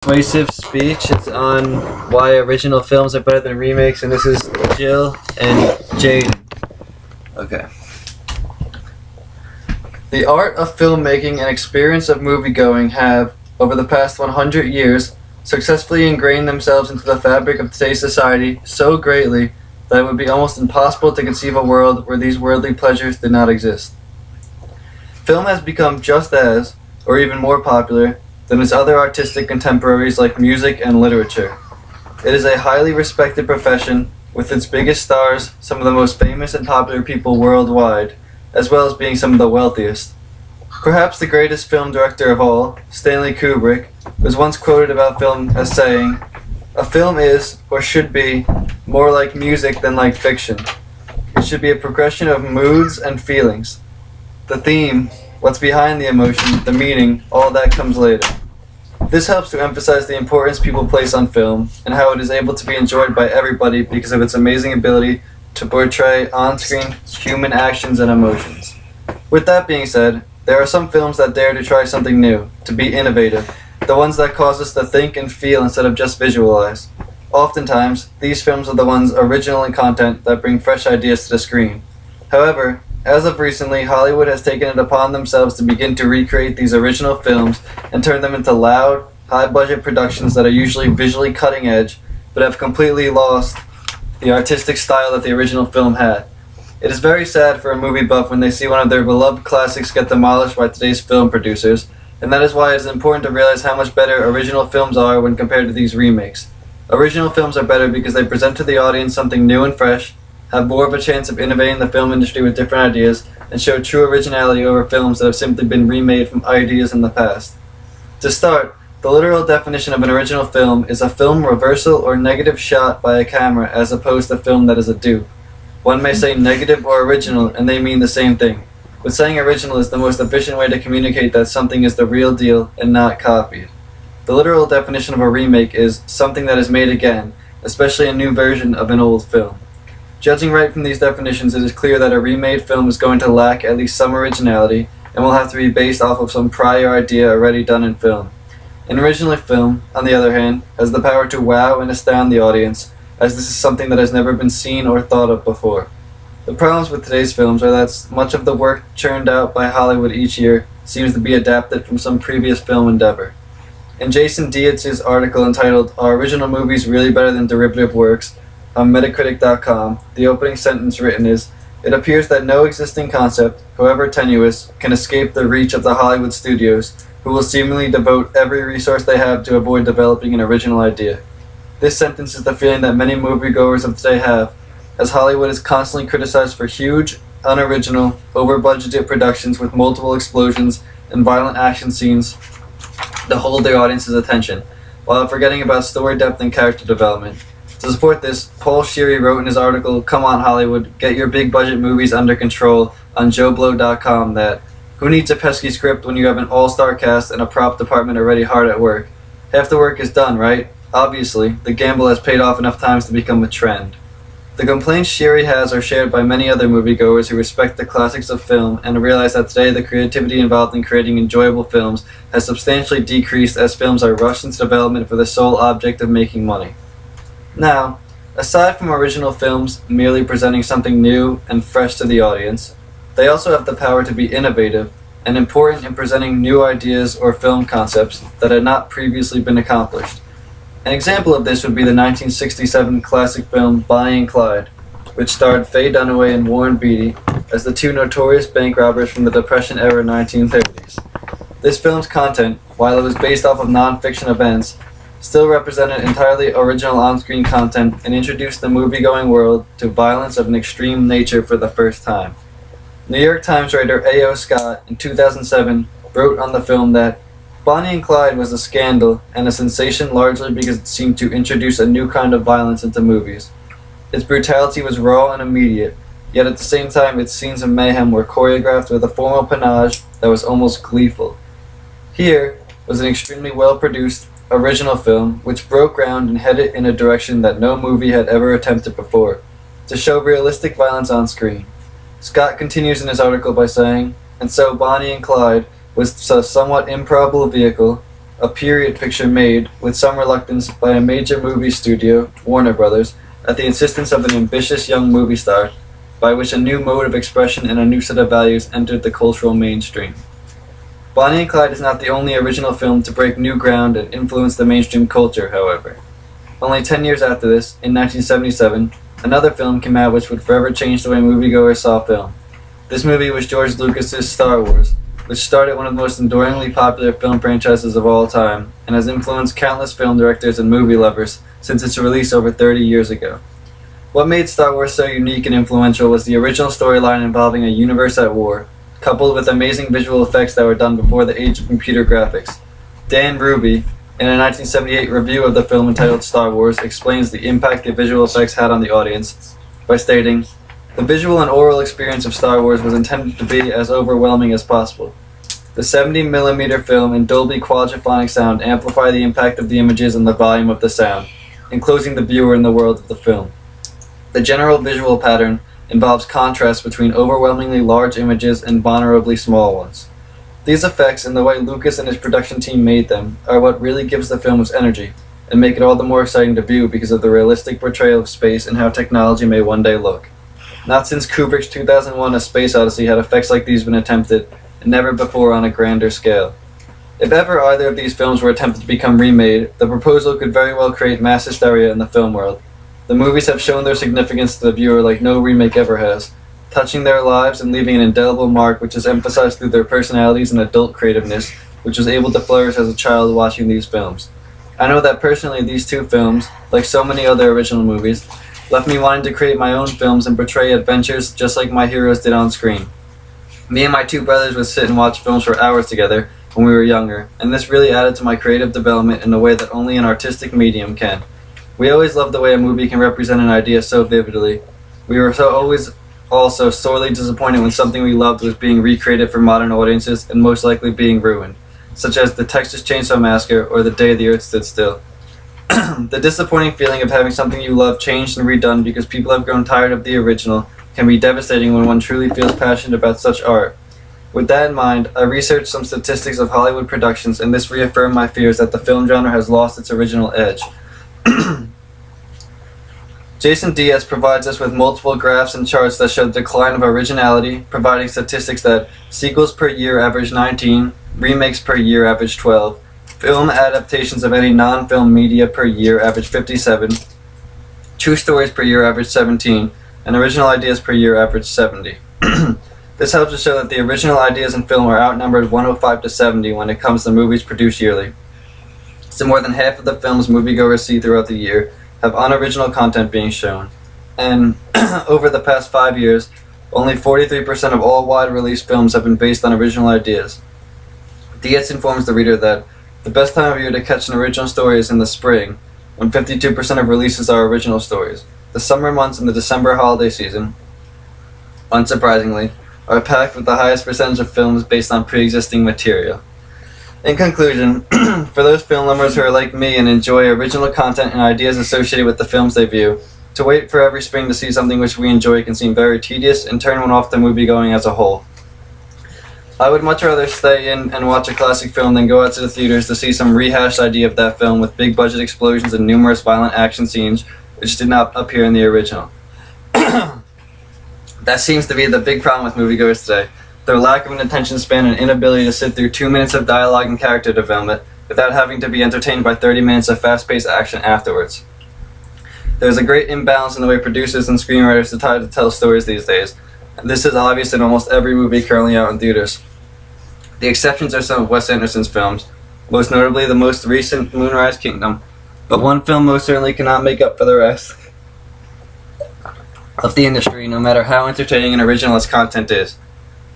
Persuasive speech. It's on why original films are better than remakes, and this is Jill and Jaden. Okay. The art of filmmaking and experience of moviegoing have, over the past 100 years, successfully ingrained themselves into the fabric of today's society so greatly that it would be almost impossible to conceive a world where these worldly pleasures did not exist. Film has become just as, or even more popular, than its other artistic contemporaries like music and literature. It is a highly respected profession, with its biggest stars some of the most famous and popular people worldwide, as well as being some of the wealthiest. Perhaps the greatest film director of all, Stanley Kubrick, was once quoted about film as saying, "A film is, or should be, more like music than like fiction. It should be a progression of moods and feelings. The theme, what's behind the emotion, the meaning, all that comes later." This helps to emphasize the importance people place on film and how it is able to be enjoyed by everybody because of its amazing ability to portray on-screen human actions and emotions. With that being said, there are some films that dare to try something new, to be innovative, the ones that cause us to think and feel instead of just visualize. Oftentimes, these films are the ones original in content that bring fresh ideas to the screen. However, as of recently, Hollywood has taken it upon themselves to begin to recreate these original films and turn them into loud, high-budget productions that are usually visually cutting-edge, but have completely lost the artistic style that the original film had. It is very sad for a movie buff when they see one of their beloved classics get demolished by today's film producers, and that is why it is important to realize how much better original films are when compared to these remakes. Original films are better because they present to the audience something new and fresh, have more of a chance of innovating the film industry with different ideas, and show true originality over films that have simply been remade from ideas in the past. To start, the literal definition of an original film is a film reversal or negative shot by a camera as opposed to film that is a dupe. One may say negative or original and they mean the same thing, but saying original is the most efficient way to communicate that something is the real deal and not copied. The literal definition of a remake is something that is made again, especially a new version of an old film. Judging right from these definitions, it is clear that a remade film is going to lack at least some originality and will have to be based off of some prior idea already done in film. An original film, on the other hand, has the power to wow and astound the audience, as this is something that has never been seen or thought of before. The problems with today's films are that much of the work churned out by Hollywood each year seems to be adapted from some previous film endeavor. In Jason Dietz's article entitled "Are Original Movies Really Better Than Derivative Works?" on Metacritic.com, the opening sentence written is, "It appears that no existing concept, however tenuous, can escape the reach of the Hollywood studios, who will seemingly devote every resource they have to avoid developing an original idea." This sentence is the feeling that many moviegoers of today have, as Hollywood is constantly criticized for huge, unoriginal, over-budgeted productions with multiple explosions and violent action scenes to hold their audience's attention, while forgetting about story depth and character development. To support this, Paul Sheary wrote in his article, "Come on Hollywood, get your big budget movies under control" on JoeBlow.com that, "Who needs a pesky script when you have an all-star cast and a prop department already hard at work? Half the work is done, right? Obviously, the gamble has paid off enough times to become a trend." The complaints Sheary has are shared by many other moviegoers who respect the classics of film and realize that today the creativity involved in creating enjoyable films has substantially decreased as films are rushed into development for the sole object of making money. Now, aside from original films merely presenting something new and fresh to the audience, they also have the power to be innovative and important in presenting new ideas or film concepts that had not previously been accomplished. An example of this would be the 1967 classic film Bonnie and Clyde, which starred Faye Dunaway and Warren Beatty as the two notorious bank robbers from the Depression-era 1930s. This film's content, while it was based off of non-fiction events, still represented entirely original on-screen content and introduced the movie-going world to violence of an extreme nature for the first time. New York Times writer A.O. Scott in 2007 wrote on the film that Bonnie and Clyde was a scandal and a sensation largely because it seemed to introduce a new kind of violence into movies. Its brutality was raw and immediate, yet at the same time its scenes of mayhem were choreographed with a formal panache that was almost gleeful. Here was an extremely well-produced, original film which broke ground and headed in a direction that no movie had ever attempted before, to show realistic violence on screen. Scott continues in his article by saying, "And so Bonnie and Clyde was a somewhat improbable vehicle, a period picture made, with some reluctance, by a major movie studio, Warner Brothers, at the insistence of an ambitious young movie star, by which a new mode of expression and a new set of values entered the cultural mainstream. Bonnie and Clyde is not the only original film to break new ground and influence the mainstream culture, however. Only 10 years after this, in 1977, another film came out which would forever change the way moviegoers saw film. This movie was George Lucas's Star Wars, which started one of the most enduringly popular film franchises of all time, and has influenced countless film directors and movie lovers since its release over 30 years ago. What made Star Wars so unique and influential was the original storyline involving a universe at war, coupled with amazing visual effects that were done before the age of computer graphics. Dan Ruby, in a 1978 review of the film entitled Star Wars, explains the impact the visual effects had on the audience by stating, "The visual and oral experience of Star Wars was intended to be as overwhelming as possible. The 70mm film and Dolby quadraphonic sound amplify the impact of the images and the volume of the sound, enclosing the viewer in the world of the film. The general visual pattern involves contrast between overwhelmingly large images and vulnerably small ones. These effects and the way Lucas and his production team made them are what really gives the film its energy, and make it all the more exciting to view because of the realistic portrayal of space and how technology may one day look. Not since Kubrick's 2001 A Space Odyssey had effects like these been attempted, and never before on a grander scale. If ever either of these films were attempted to become remade, the proposal could very well create mass hysteria in the film world. The movies have shown their significance to the viewer like no remake ever has, touching their lives and leaving an indelible mark which is emphasized through their personalities and adult creativeness, which was able to flourish as a child watching these films. I know that personally these two films, like so many other original movies, left me wanting to create my own films and portray adventures just like my heroes did on screen. Me and my two brothers would sit and watch films for hours together when we were younger, and this really added to my creative development in a way that only an artistic medium can. We always loved the way a movie can represent an idea so vividly. We were always also sorely disappointed when something we loved was being recreated for modern audiences and most likely being ruined, such as the Texas Chainsaw Massacre or The Day the Earth Stood Still. The disappointing feeling of having something you love changed and redone because people have grown tired of the original can be devastating when one truly feels passionate about such art. With that in mind, I researched some statistics of Hollywood productions, and this reaffirmed my fears that the film genre has lost its original edge. Jason Diaz provides us with multiple graphs and charts that show the decline of originality, providing statistics that sequels per year average 19, remakes per year average 12, film adaptations of any non-film media per year average 57, true stories per year average 17, and original ideas per year average 70. This helps to show that the original ideas in film are outnumbered 105 to 70 when it comes to movies produced yearly. So more than half of the films moviegoers see throughout the year have unoriginal content being shown. And over the past 5 years, only 43% of all wide-release films have been based on original ideas. Diaz informs the reader that the best time of year to catch an original story is in the spring, when 52% of releases are original stories. The summer months and the December holiday season, unsurprisingly, are packed with the highest percentage of films based on pre-existing material. In conclusion, for those film lovers who are like me and enjoy original content and ideas associated with the films they view, to wait for every spring to see something which we enjoy can seem very tedious and turn one off the moviegoing as a whole. I would much rather stay in and watch a classic film than go out to the theaters to see some rehashed idea of that film with big budget explosions and numerous violent action scenes which did not appear in the original. That seems to be the big problem with moviegoers today. Their lack of an attention span and inability to sit through 2 minutes of dialogue and character development without having to be entertained by 30 minutes of fast-paced action afterwards. There's a great imbalance in the way producers and screenwriters decide to tell stories these days, and this is obvious in almost every movie currently out in theaters. The exceptions are some of Wes Anderson's films, most notably the most recent Moonrise Kingdom, but one film most certainly cannot make up for the rest of the industry, no matter how entertaining and original its content is.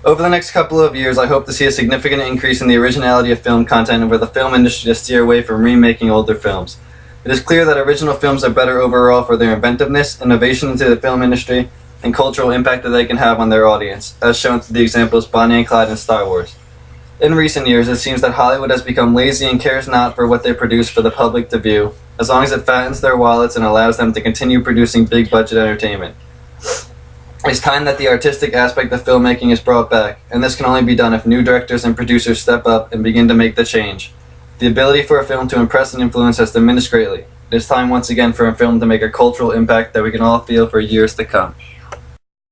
Over the next couple of years, I hope to see a significant increase in the originality of film content and for the film industry to steer away from remaking older films. It is clear that original films are better overall for their inventiveness, innovation into the film industry, and cultural impact that they can have on their audience, as shown through the examples Bonnie and Clyde and Star Wars. In recent years, it seems that Hollywood has become lazy and cares not for what they produce for the public to view, as long as it fattens their wallets and allows them to continue producing big-budget entertainment. It's time that the artistic aspect of filmmaking is brought back, and this can only be done if new directors and producers step up and begin to make the change. The ability for a film to impress and influence has diminished greatly. It is time once again for a film to make a cultural impact that we can all feel for years to come.